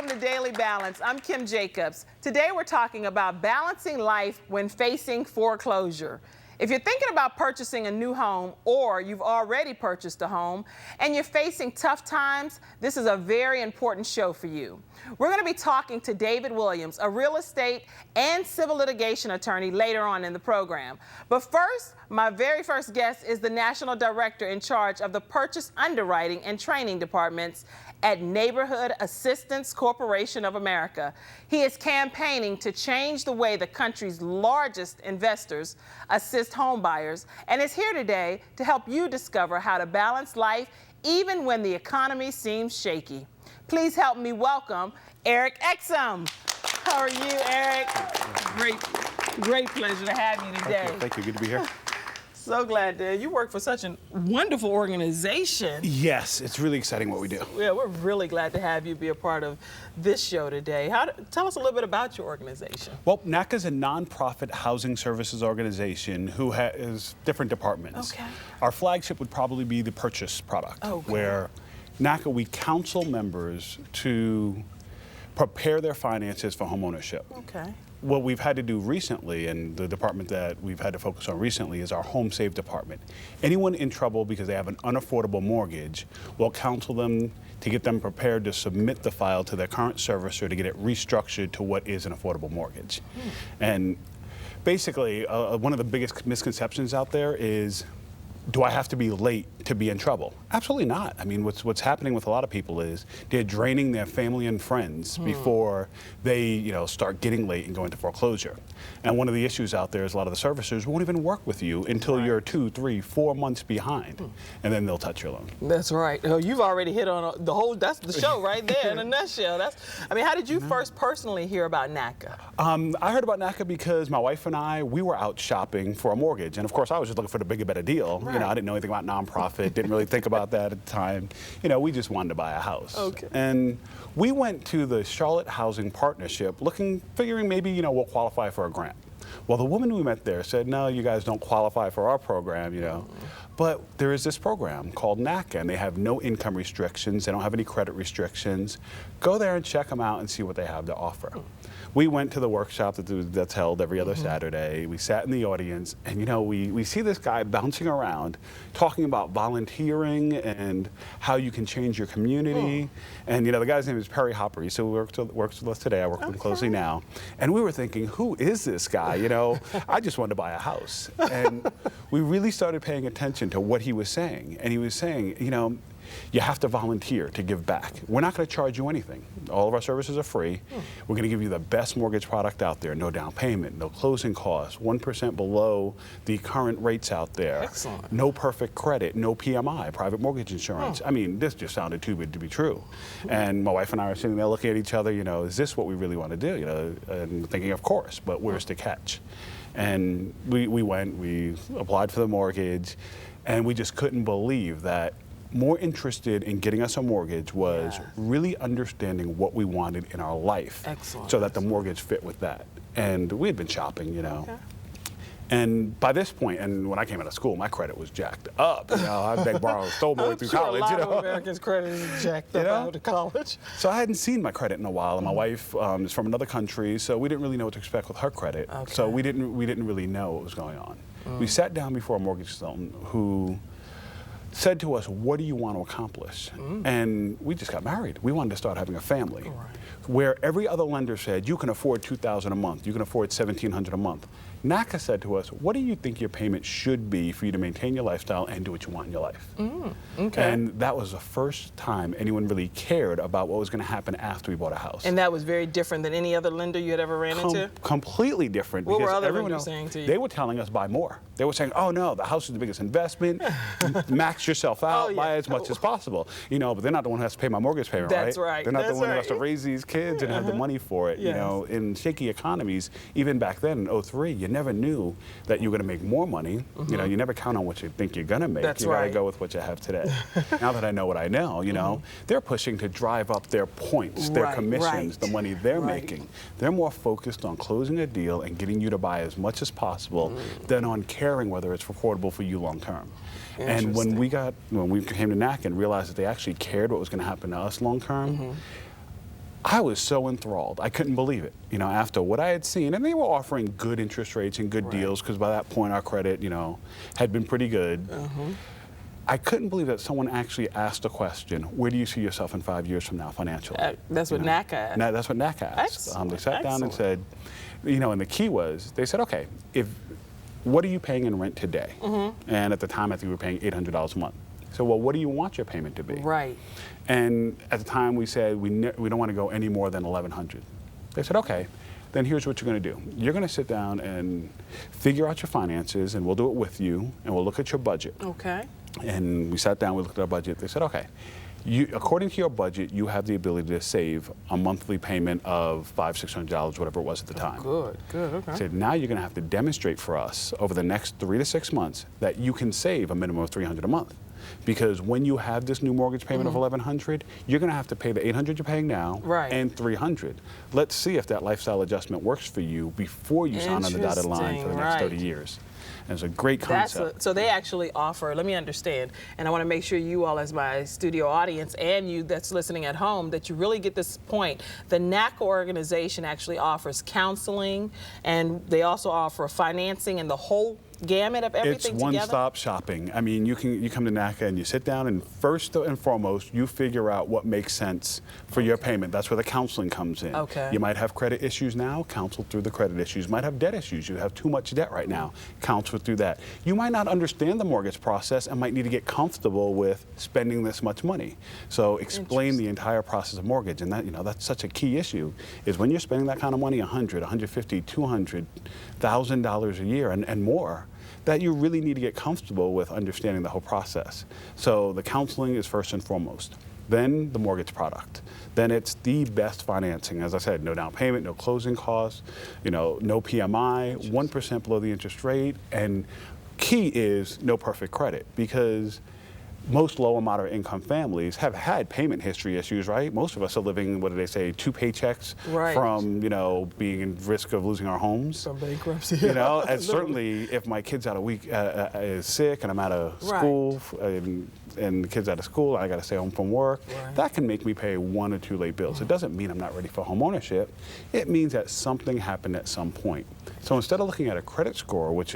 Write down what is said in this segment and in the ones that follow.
welcome to Daily Balance. I'm Kim Jacobs. Today we're talking about balancing life when facing foreclosure. If you're thinking about purchasing a new home or you've already purchased a home and you're facing tough times, this is a very important show for you. We're going to be talking to David Williams, a real estate and civil litigation attorney, later on in the program. But first, my very first guest is the National Director in charge of the Purchase Underwriting and Training Departments at Neighborhood Assistance Corporation of America. He is campaigning to change the way the country's largest investors assist home buyers and is here today to help you discover how to balance life even when the economy seems shaky. Please help me welcome Eric Exum. How are you, Eric? Great pleasure to have you today. Thank you. Good to be here. So glad that you work for such a wonderful organization. Yes, it's really exciting what we do. Yeah, we're really glad to have you be a part of this show today. Tell us a little bit about your organization. Well, NACA is a nonprofit housing services organization who has different departments. Okay. Our flagship would probably be the purchase product, where NACA, we counsel members to prepare their finances for homeownership. Okay. What we've had to do recently, and the department that we've had to focus on recently, is our home save department. Anyone in trouble because they have an unaffordable mortgage, we'll counsel them to get them prepared to submit the file to their current servicer to get it restructured to what is an affordable mortgage. And basically, one of the biggest misconceptions out there is, do I have to be late to be in trouble? Absolutely not. I mean, what's happening with a lot of people is they're draining their family and friends before they, start getting late and go into foreclosure. And one of the issues out there is a lot of the servicers won't even work with you until you're 2, 3, 4 months behind, and then they'll touch your loan. That's right. Oh, you've already hit on that's the show right there in a nutshell. How did you first personally hear about NACA? I heard about NACA because my wife and we were out shopping for a mortgage, and of course I was just looking for the bigger, better deal. Right. I didn't know anything about nonprofit, didn't really think about that at the time. We just wanted to buy a house. Okay. And we went to the Charlotte Housing Partnership figuring maybe, we'll qualify for a grant. Well, the woman we met there said, no, you guys don't qualify for our program, But there is this program called NACA, and they have no income restrictions. They don't have any credit restrictions. Go there and check them out and see what they have to offer. We went to the workshop that's held every other Saturday. We sat in the audience, and we see this guy bouncing around, talking about volunteering and how you can change your community. And the guy's name is Perry Hopper. He still works with us today. I work with him closely now. And we were thinking, who is this guy? I just wanted to buy a house. And we really started paying attention to what he was saying. And he was saying, you have to volunteer to give back. We're not going to charge you anything. All of our services are free. We're going to give you the best mortgage product out there. No down payment, no closing costs, 1% below the current rates out there. Excellent. No perfect credit, no PMI, private mortgage insurance. I mean, this just sounded too good to be true. And my wife and I are sitting there looking at each other, is this what we really want to do? And thinking, of course, but where's the catch? And we went, we applied for the mortgage, and we just couldn't believe that more interested in getting us a mortgage was really understanding what we wanted in our life. Excellent. So that the mortgage fit with that. And we had been shopping, Okay. And by this point, and when I came out of school, my credit was jacked up. I begged, borrowed, stole my way through college. A lot of Americans' credit is jacked up out of college. So I hadn't seen my credit in a while, and my wife is from another country, so we didn't really know what to expect with her credit. Okay. So we didn't really know what was going on. We sat down before a mortgage consultant who said to us, what do you want to accomplish? And we just got married. We wanted to start having a family. Right. Where every other lender said, you can afford $2,000 a month, you can afford $1,700 a month. NACA said to us, what do you think your payment should be for you to maintain your lifestyle and do what you want in your life? Okay. And that was the first time anyone really cared about what was going to happen after we bought a house. And that was very different than any other lender you had ever ran into? Completely different. What because were other everyone lenders else, saying to you? They were telling us buy more. They were saying, oh no, the house is the biggest investment, max yourself out, buy as much as possible. But they're not the one who has to pay my mortgage payment, That's right. They're not the one who has to raise these kids and have the money for it. Yes. In shaky economies, even back then in 2003, you never knew that you're going to make more money. You never count on what you think you're going to make. That's you got to right. go with what you have today. Now that I know what I know, they're pushing to drive up their points, their commissions, the money they're making. They're more focused on closing a deal and getting you to buy as much as possible than on caring whether it's affordable for you long term. And when we came to NAC and realized that they actually cared what was going to happen to us long term, I was so enthralled. I couldn't believe it, after what I had seen. And they were offering good interest rates and good deals because by that point our credit, had been pretty good. I couldn't believe that someone actually asked a question, where do you see yourself in 5 years from now financially? That's what NACA asked. That's what NACA asked. They sat down and said, and the key was, they said, okay, what are you paying in rent today? And at the time, I think we were paying $800 a month. So, well, what do you want your payment to be? Right. And at the time, we said we don't want to go any more than $1,100. They said, okay, then here's what you're going to do. You're going to sit down and figure out your finances, and we'll do it with you, and we'll look at your budget. Okay. And we sat down, we looked at our budget. They said, okay, according to your budget, you have the ability to save a monthly payment of $500, $600, whatever it was at the time. Good, okay. I said, now you're going to have to demonstrate for us over the next 3 to 6 months that you can save a minimum of $300 a month. Because when you have this new mortgage payment of $1,100, you're going to have to pay the $800 you're paying now and $300. Let's see if that lifestyle adjustment works for you before you sign on the dotted line for the next 30 years. And it's a great concept. So they actually offer, let me understand, and I want to make sure you all as my studio audience and you that's listening at home that you really get this point. The NACA organization actually offers counseling, and they also offer financing and the whole gamut of everything together? It's one-stop shopping. I mean, you come to NACA and you sit down and first and foremost, you figure out what makes sense for your payment. That's where the counseling comes in. Okay. You might have credit issues now, counsel through the credit issues. You might have debt issues. You have too much debt right now, counsel through that. You might not understand the mortgage process and might need to get comfortable with spending this much money. So explain the entire process of mortgage, and that that's such a key issue. Is when you're spending that kind of money, $100, $150, $200,000 a year and more, that you really need to get comfortable with understanding the whole process. So the counseling is first and foremost. Then the mortgage product. Then it's the best financing. As I said, no down payment, no closing costs, no PMI, 1% below the interest rate, and key is no perfect credit, because most low and moderate income families have had payment history issues, right? Most of us are living, what do they say, 2 paychecks from, being in risk of losing our homes. From bankruptcy. And certainly if my kid's out a week, is sick and I'm out of school, and the kid's out of school, I got to stay home from work, that can make me pay 1 or 2 late bills. It doesn't mean I'm not ready for home ownership. It means that something happened at some point. So instead of looking at a credit score, which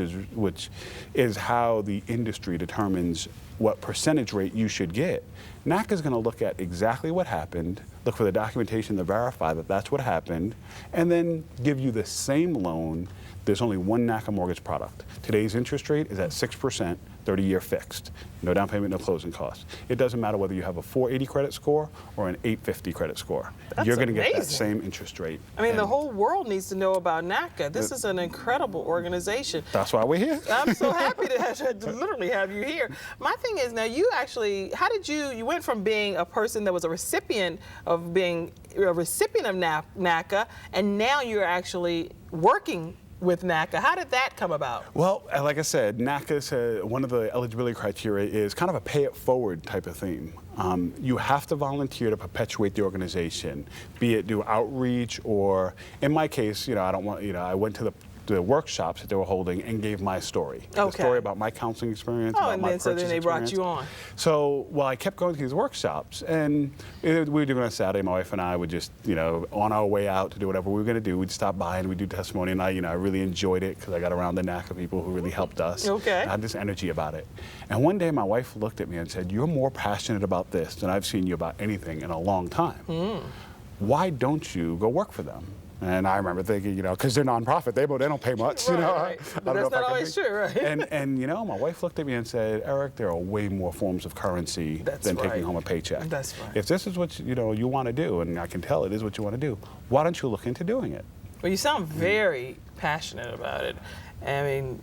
is how the industry determines what percentage rate you should get, NACA is going to look at exactly what happened, look for the documentation to verify that that's what happened, and then give you the same loan. There's only one NACA mortgage product. Today's interest rate is at 6%, 30-year fixed. No down payment, no closing costs. It doesn't matter whether you have a 480 credit score or an 850 credit score. You're going to get that same interest rate. I mean, the whole world needs to know about NACA. This is an incredible organization. That's why we're here. I'm so happy to literally have you here. My thing is, now you actually, how did you went from being a person that was a recipient of NACA, and now you're actually working with NACA. How did that come about? Well, like I said, NACA, one of the eligibility criteria is kind of a pay it forward type of theme. You have to volunteer to perpetuate the organization, be it do outreach or, in my case, I went to the workshops that they were holding and gave my story. The story about my counseling experience, about my purchase experience. So then they brought you on. So, I kept going to these workshops, and we were doing it on Saturday. My wife and I would just, on our way out to do whatever we were going to do, we'd stop by and we'd do testimony, and I really enjoyed it because I got around the NACA people who really helped us. Okay. I had this energy about it. And one day my wife looked at me and said, "You're more passionate about this than I've seen you about anything in a long time. Why don't you go work for them?" And I remember thinking, because they're nonprofit, they don't pay much, Right. But that's not always true, right? And my wife looked at me and said, "Eric, there are way more forms of currency than taking home a paycheck. That's right. If this is what you want to do, and I can tell it is what you want to do, why don't you look into doing it?" Well, you sound very passionate about it. I mean,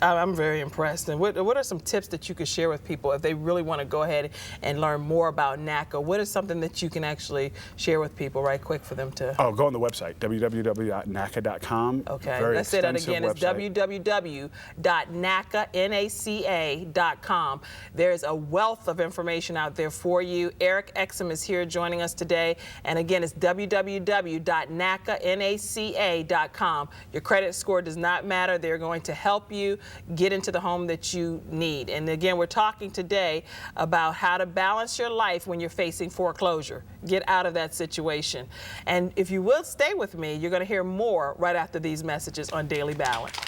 I'm very impressed. And what are some tips that you could share with people if they really want to go ahead and learn more about NACA? What is something that you can actually share with people right quick for them to... Oh, go on the website, www.naca.com. Okay, let's say that again. It's www.naca.com. There's a wealth of information out there for you. Eric Exum is here joining us today. And again, it's www.naca.com. Your credit score does not matter. They're going to help you get into the home that you need. And again, we're talking today about how to balance your life when you're facing foreclosure. Get out of that situation. And if you will stay with me, you're going to hear more right after these messages on Daily Balance.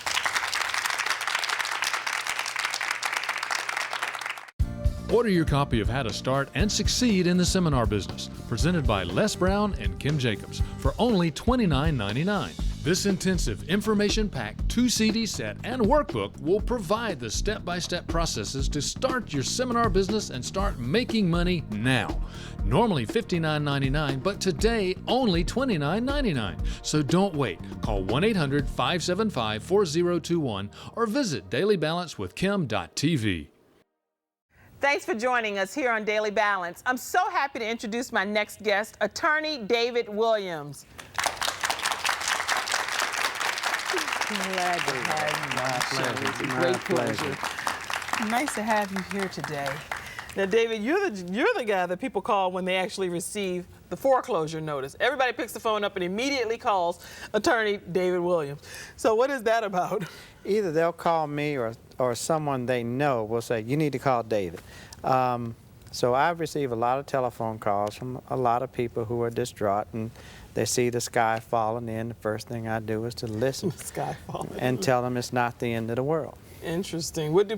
Order your copy of How to Start and Succeed in the Seminar Business, presented by Les Brown and Kim Jacobs, for only $29.99. This intensive, information-packed 2-CD set and workbook will provide the step-by-step processes to start your seminar business and start making money now. Normally $59.99, but today only $29.99. So don't wait. Call 1-800-575-4021 or visit dailybalancewithkim.tv. Thanks for joining us here on Daily Balance. I'm so happy to introduce my next guest, Attorney David Williams. Glad to have you. It's a great pleasure. Nice to have you here today. Now, David, you're the guy that people call when they actually receive the foreclosure notice. Everybody picks the phone up and immediately calls Attorney David Williams. So what is that about? Either they'll call me or someone they know will say, you need to call David. So I've received a lot of telephone calls from a lot of people who are distraught, and they see the sky falling in. The first thing I do is to listen and tell them it's not the end of the world. Interesting. What do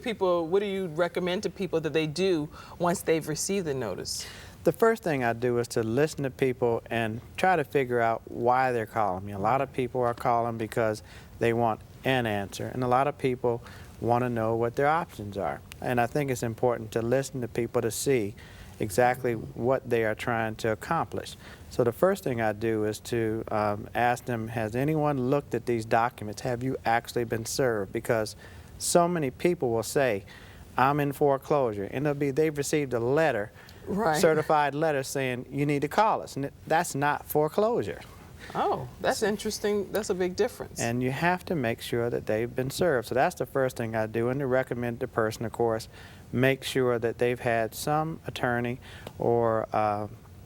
you recommend to people that they do once they've received the notice? The first thing I do is to listen to people and try to figure out why they're calling me. A lot of people are calling because they want an answer, and a lot of people want to know what their options are. And I think it's important to listen to people to see exactly what they are trying to accomplish. So the first thing I do is to ask them, has anyone looked at these documents? Have you actually been served? Because so many people will say, I'm in foreclosure, and they've received a letter, certified letter saying you need to call us, and that's not foreclosure. Oh, that's interesting. That's a big difference. And you have to make sure that they've been served. So that's the first thing I do, and to recommend the person, of course, make sure that they've had some attorney or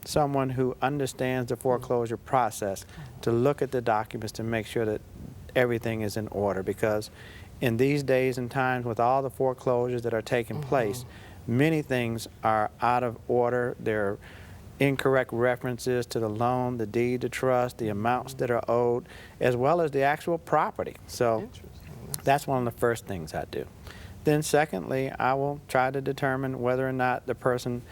someone who understands the foreclosure process to look at the documents to make sure that everything is in order, because in these days and times with all the foreclosures that are taking place, many things are out of order. They're incorrect references to the loan, the deed to trust, the amounts that are owed, as well as the actual property. So that's one of the first things I do. Then secondly, I will try to determine whether or not the person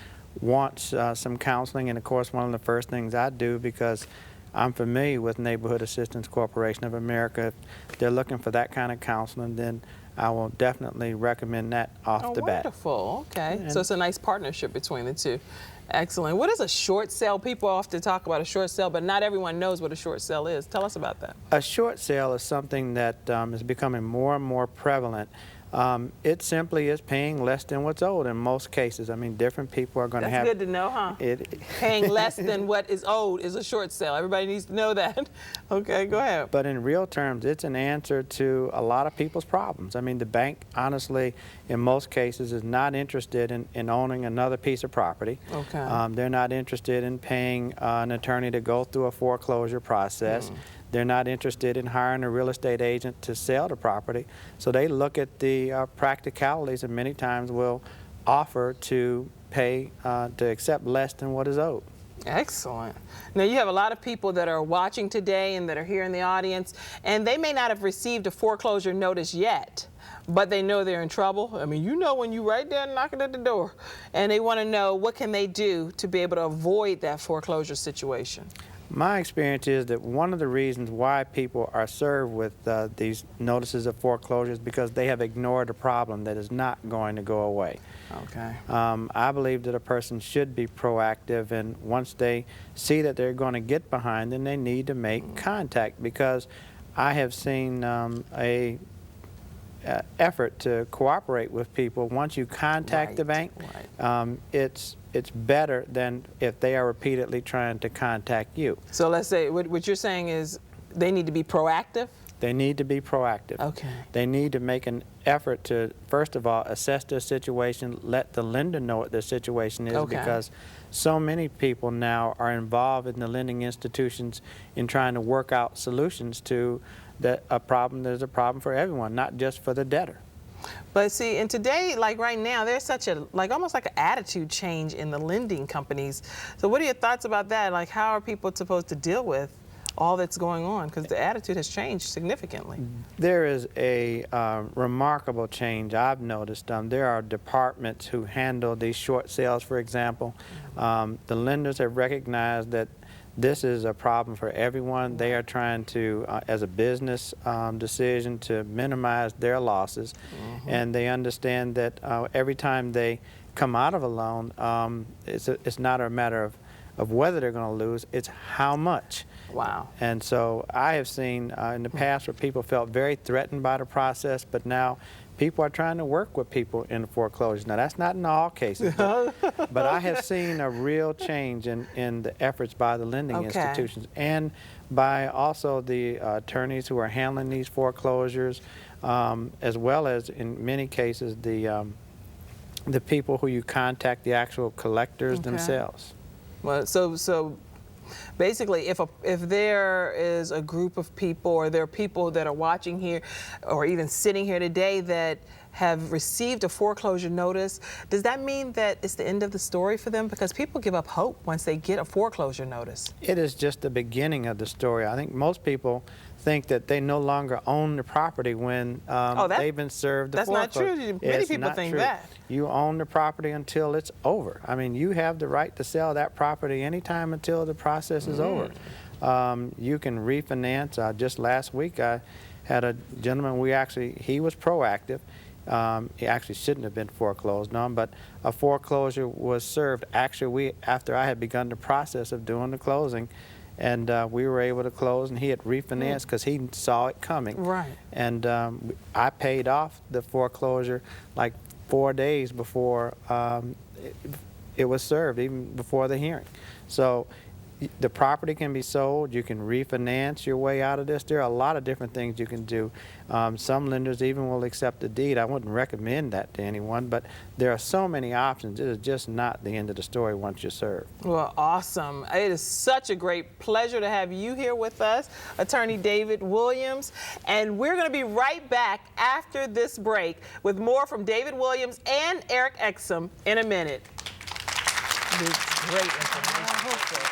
wants some counseling, and of course one of the first things I do, because I'm familiar with Neighborhood Assistance Corporation of America, if they're looking for that kind of counseling, then I will definitely recommend that off the bat. Wonderful. Okay. So it's a nice partnership between the two. Excellent. What is a short sale? People often talk about a short sale, but not everyone knows what a short sale is. Tell us about that. A short sale is something that is becoming more and more prevalent. It simply is paying less than what's owed in most cases. I mean, different people are going to have... That's good to know, huh? Paying less than what is owed is a short sale. Everybody needs to know that. Okay, go ahead. But in real terms, it's an answer to a lot of people's problems. I mean, the bank, honestly, in most cases, is not interested in owning another piece of property. Okay. They're not interested in paying an attorney to go through a foreclosure process. They're not interested in hiring a real estate agent to sell the property. So they look at the practicalities, and many times will offer to pay, to accept less than what is owed. Excellent. Now, you have a lot of people that are watching today and that are here in the audience, and they may not have received a foreclosure notice yet, but they know they're in trouble. I mean, you know when you right there knocking at the door, and they want to know what can they do to be able to avoid that foreclosure situation. My experience is that one of the reasons why people are served with these notices of foreclosure is because they have ignored a problem that is not going to go away. Okay. I believe that a person should be proactive, and once they see that they're going to get behind, then they need to make contact, because I have seen a effort to cooperate with people. Once you contact the bank, it's better than if they are repeatedly trying to contact you. So let's say what you're saying is they need to be proactive? They need to be proactive. Okay. They need to make an effort to, first of all, assess their situation, let the lender know what their situation is, because so many people now are involved in the lending institutions in trying to work out solutions to a problem that is a problem for everyone, not just for the debtor. But see, and today, like right now, there's such a, like almost like an attitude change in the lending companies. So what are your thoughts about that? Like, how are people supposed to deal with all that's going on? Because the attitude has changed significantly. There is a remarkable change I've noticed. There are departments who handle these short sales, for example. The lenders have recognized that this is a problem for everyone. They are trying to, as a business decision, to minimize their losses. And they understand that every time they come out of a loan, it's not a matter of whether they're going to lose, it's how much. Wow. And so I have seen in the past where people felt very threatened by the process, but now people are trying to work with people in foreclosure. Now, that's not in all cases, but I have seen a real change in the efforts by the lending institutions and by also the attorneys who are handling these foreclosures, as well as, in many cases, the people who you contact, the actual collectors themselves. Well, so basically, if there is a group of people, or there are people that are watching here or even sitting here today that have received a foreclosure notice, does that mean that it's the end of the story for them? Because people give up hope once they get a foreclosure notice. It is just the beginning of the story. I think most people think that they no longer own the property when they've been served the foreclosure. That's not true. Many people think that. You own the property until it's over. I mean, you have the right to sell that property anytime until the process is over. You can refinance. Just last week I had a gentleman, he was proactive. He actually shouldn't have been foreclosed on, but a foreclosure was served actually after I had begun the process of doing the closing. And we were able to close, and he had refinanced because he saw it coming. Right. And I paid off the foreclosure like 4 days before it was served, even before the hearing. So the property can be sold. You can refinance your way out of this. There are a lot of different things you can do. Some lenders even will accept a deed. I wouldn't recommend that to anyone, but there are so many options. It is just not the end of the story once you're served. Well, awesome. It is such a great pleasure to have you here with us, Attorney David Williams. And we're going to be right back after this break with more from David Williams and Eric Exum in a minute. Great information.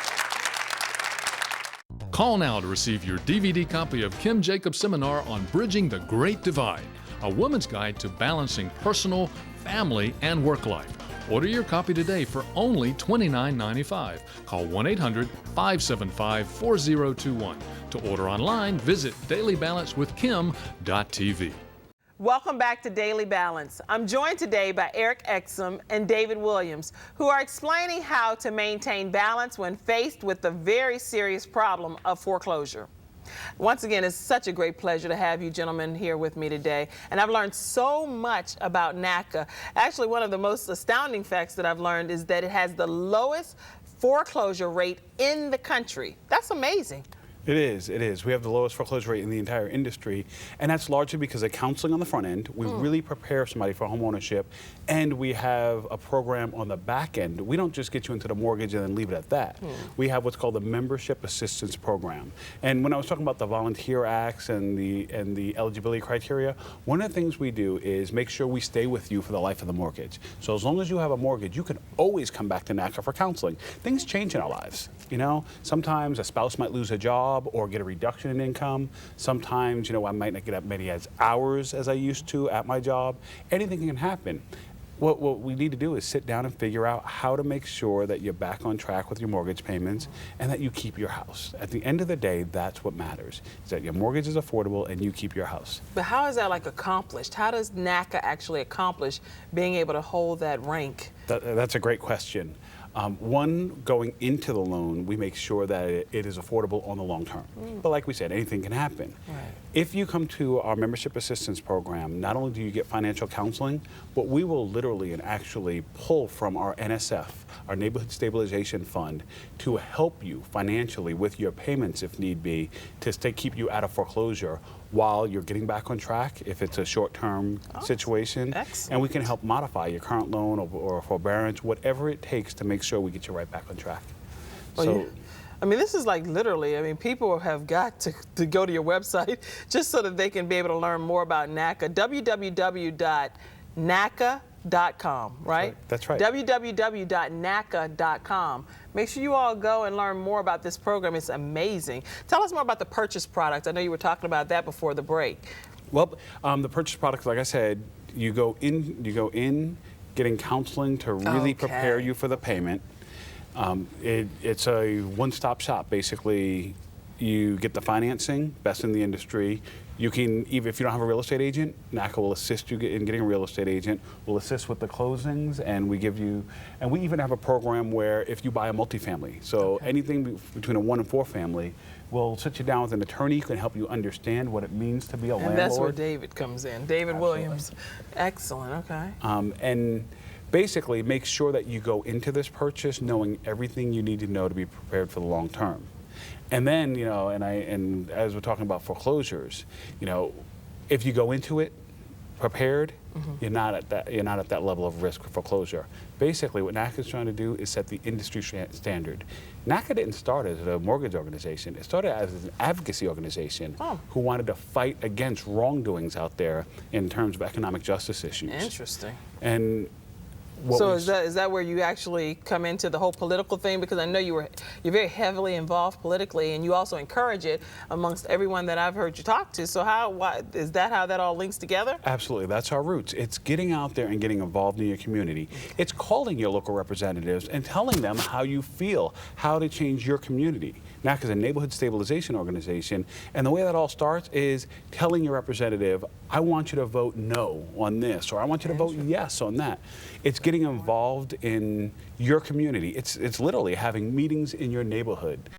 Call now to receive your DVD copy of Kim Jacobs' seminar on Bridging the Great Divide, a woman's guide to balancing personal, family, and work life. Order your copy today for only $29.95. Call 1-800-575-4021. To order online, visit dailybalancewithkim.tv. Welcome back to Daily Balance. I'm joined today by Eric Exum and David Williams, who are explaining how to maintain balance when faced with the very serious problem of foreclosure. Once again, it's such a great pleasure to have you gentlemen here with me today. And I've learned so much about NACA. Actually, one of the most astounding facts that I've learned is that it has the lowest foreclosure rate in the country. That's amazing. It is. We have the lowest foreclosure rate in the entire industry, and that's largely because of counseling on the front end. We really prepare somebody for home ownership, and we have a program on the back end. We don't just get you into the mortgage and then leave it at that. We have what's called the Membership Assistance Program. And when I was talking about the Volunteer Acts and the eligibility criteria, one of the things we do is make sure we stay with you for the life of the mortgage. So as long as you have a mortgage, you can always come back to NACA for counseling. Things change in our lives. You know, sometimes a spouse might lose a job or get a reduction in income. Sometimes, I might not get as many hours as I used to at my job. Anything can happen. What we need to do is sit down and figure out how to make sure that you're back on track with your mortgage payments and that you keep your house. At the end of the day, that's what matters, is that your mortgage is affordable and you keep your house. But how is that accomplished? How does NACA actually accomplish being able to hold that rank? That's a great question. One, going into the loan, we make sure that it is affordable on the long term. But like we said, anything can happen. Right. If you come to our membership assistance program, not only do you get financial counseling, but we will literally and actually pull from our NSF, our Neighborhood Stabilization Fund, to help you financially with your payments if need be, to keep you out of foreclosure while you're getting back on track if it's a short-term situation. Excellent. And we can help modify your current loan or forbearance, whatever it takes to make sure we get you right back on track. Well, I mean, this is like literally, I mean, people have got to go to your website just so that they can be able to learn more about NACA. www.naca.com, right? That's right. www.naca.com. Make sure you all go and learn more about this program. It's amazing. Tell us more about the purchase product. I know you were talking about that before the break. Well, the purchase product, like I said, you go in getting counseling to really prepare you for the payment. It's a one-stop shop. Basically, you get the financing, best in the industry. You can, even if you don't have a real estate agent, NACA will assist you in getting a real estate agent. We'll assist with the closings, and we even have a program where if you buy a multifamily, so anything between a 1 and 4 family, we'll sit you down with an attorney who can help you understand what it means to be a landlord. And that's where David comes in. David Williams. Excellent. Okay. And basically make sure that you go into this purchase knowing everything you need to know to be prepared for the long term. And then, you know, and as we're talking about foreclosures, you know, if you go into it prepared, you're not at that level of risk for foreclosure. Basically, what NACA is trying to do is set the industry standard. NACA didn't start as a mortgage organization. It started as an advocacy organization who wanted to fight against wrongdoings out there in terms of economic justice issues. Interesting. And so is that where you actually come into the whole political thing? Because I know you're very heavily involved politically, and you also encourage it amongst everyone that I've heard you talk to. So is that how that all links together? Absolutely, that's our roots. It's getting out there and getting involved in your community. It's calling your local representatives and telling them how you feel, how to change your community. NACA is a neighborhood stabilization organization, and the way that all starts is telling your representative, I want you to vote no on this, or I want you to vote yes on that. It's getting involved in your community. It's literally having meetings in your neighborhood.